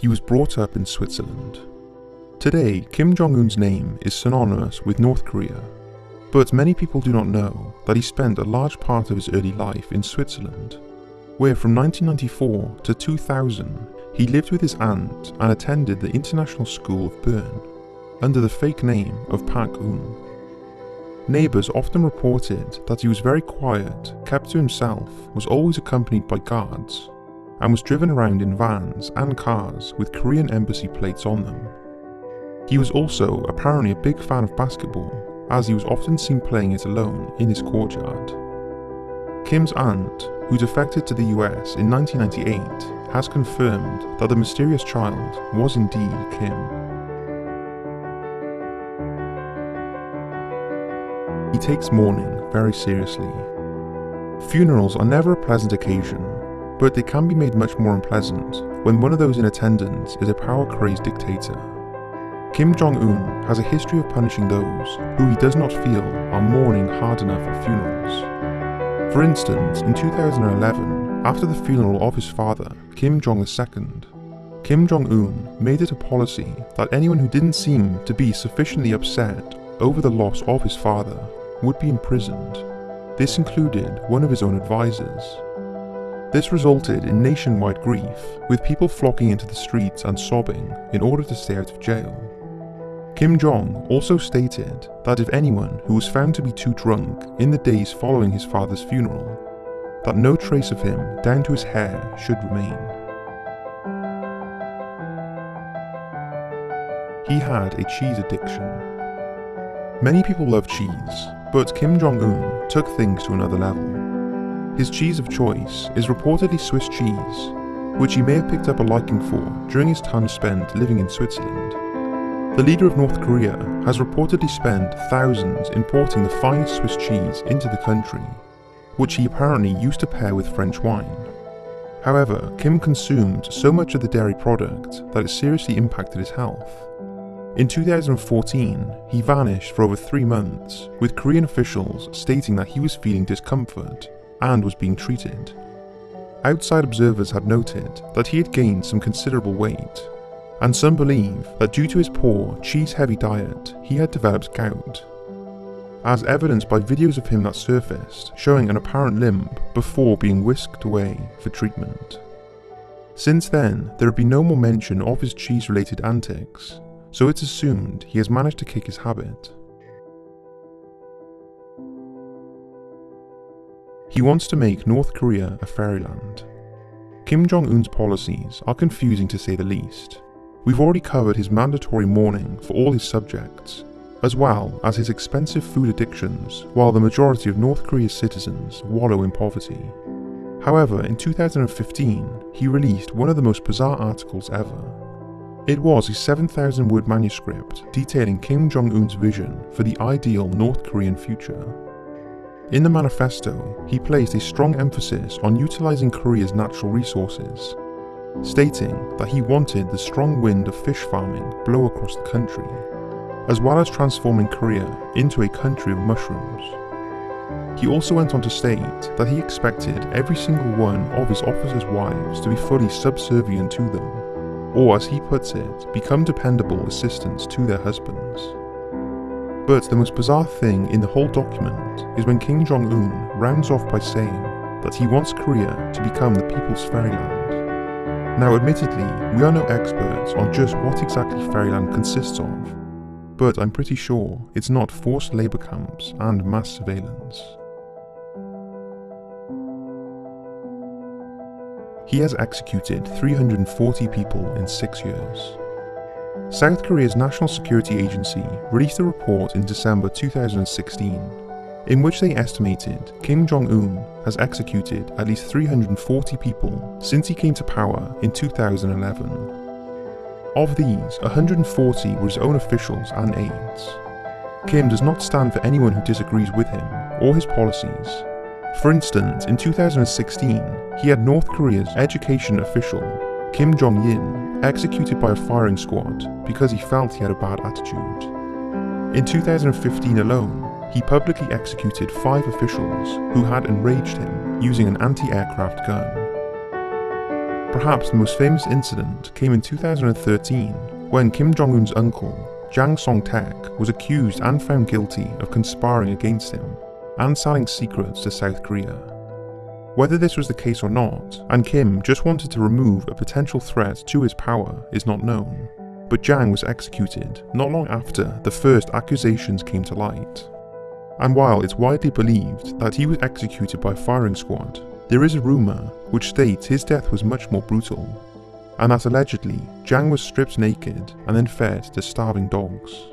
he was brought up in Switzerland. Today, Kim Jong-un's name is synonymous with North Korea, but many people do not know that he spent a large part of his early life in Switzerland, where from 1994 to 2000 he lived with his aunt and attended the International School of Bern under the fake name of Park-un. Neighbours often reported that he was very quiet, kept to himself, was always accompanied by guards, and was driven around in vans and cars with Korean embassy plates on them. He was also apparently a big fan of basketball, as he was often seen playing it alone in his courtyard. Kim's aunt, who defected to the US in 1998, has confirmed that the mysterious child was indeed Kim. He takes mourning very seriously. Funerals are never a pleasant occasion, but they can be made much more unpleasant when one of those in attendance is a power-crazed dictator. Kim Jong-un has a history of punishing those who he does not feel are mourning hard enough at funerals. For instance, in 2011, after the funeral of his father, Kim Jong-il, Kim Jong-un made it a policy that anyone who didn't seem to be sufficiently upset over the loss of his father would be imprisoned. This included one of his own advisors. This resulted in nationwide grief, with people flocking into the streets and sobbing in order to stay out of jail. Kim Jong also stated that if anyone who was found to be too drunk in the days following his father's funeral, that no trace of him down to his hair should remain. He had a cheese addiction. Many people love cheese, but Kim Jong-un took things to another level. His cheese of choice is reportedly Swiss cheese, which he may have picked up a liking for during his time spent living in Switzerland. The leader of North Korea has reportedly spent thousands importing the finest Swiss cheese into the country, which he apparently used to pair with French wine. However, Kim consumed so much of the dairy product that it seriously impacted his health. In 2014, he vanished for over 3 months, with Korean officials stating that he was feeling discomfort and was being treated. Outside observers had noted that he had gained some considerable weight, and some believe that due to his poor, cheese-heavy diet, he had developed gout, as evidenced by videos of him that surfaced showing an apparent limp before being whisked away for treatment. Since then, there have been no more mention of his cheese-related antics, so it's assumed he has managed to kick his habit. He wants to make North Korea a fairyland. Kim Jong-un's policies are confusing to say the least. We've already covered his mandatory mourning for all his subjects, as well as his expensive food addictions, while the majority of North Korea's citizens wallow in poverty. However, in 2015, he released one of the most bizarre articles ever. It was a 7,000-word manuscript detailing Kim Jong-un's vision for the ideal North Korean future. In the manifesto, he placed a strong emphasis on utilizing Korea's natural resources, stating that he wanted the strong wind of fish farming blow across the country, as well as transforming Korea into a country of mushrooms. He also went on to state that he expected every single one of his officers' wives to be fully subservient to them, or as he puts it, become dependable assistants to their husbands. But the most bizarre thing in the whole document is when Kim Jong-un rounds off by saying that he wants Korea to become the people's fairyland. Now admittedly, we are no experts on just what exactly fairyland consists of, but I'm pretty sure it's not forced labour camps and mass surveillance. He has executed 340 people in 6 years. South Korea's National Security Agency released a report in December 2016, in which they estimated Kim Jong-un has executed at least 340 people since he came to power in 2011. Of these, 140 were his own officials and aides. Kim does not stand for anyone who disagrees with him or his policies. For instance, in 2016, he had North Korea's education official, Kim Jong-un, executed by a firing squad because he felt he had a bad attitude. In 2015 alone, he publicly executed 5 officials who had enraged him using an anti-aircraft gun. Perhaps the most famous incident came in 2013 when Kim Jong-un's uncle, Jang Song-taek, was accused and found guilty of conspiring against him and selling secrets to South Korea. Whether this was the case or not, and Kim just wanted to remove a potential threat to his power, is not known, but Jang was executed not long after the first accusations came to light. And while it's widely believed that he was executed by firing squad, there is a rumour which states his death was much more brutal, and that allegedly Jang was stripped naked and then fed to starving dogs.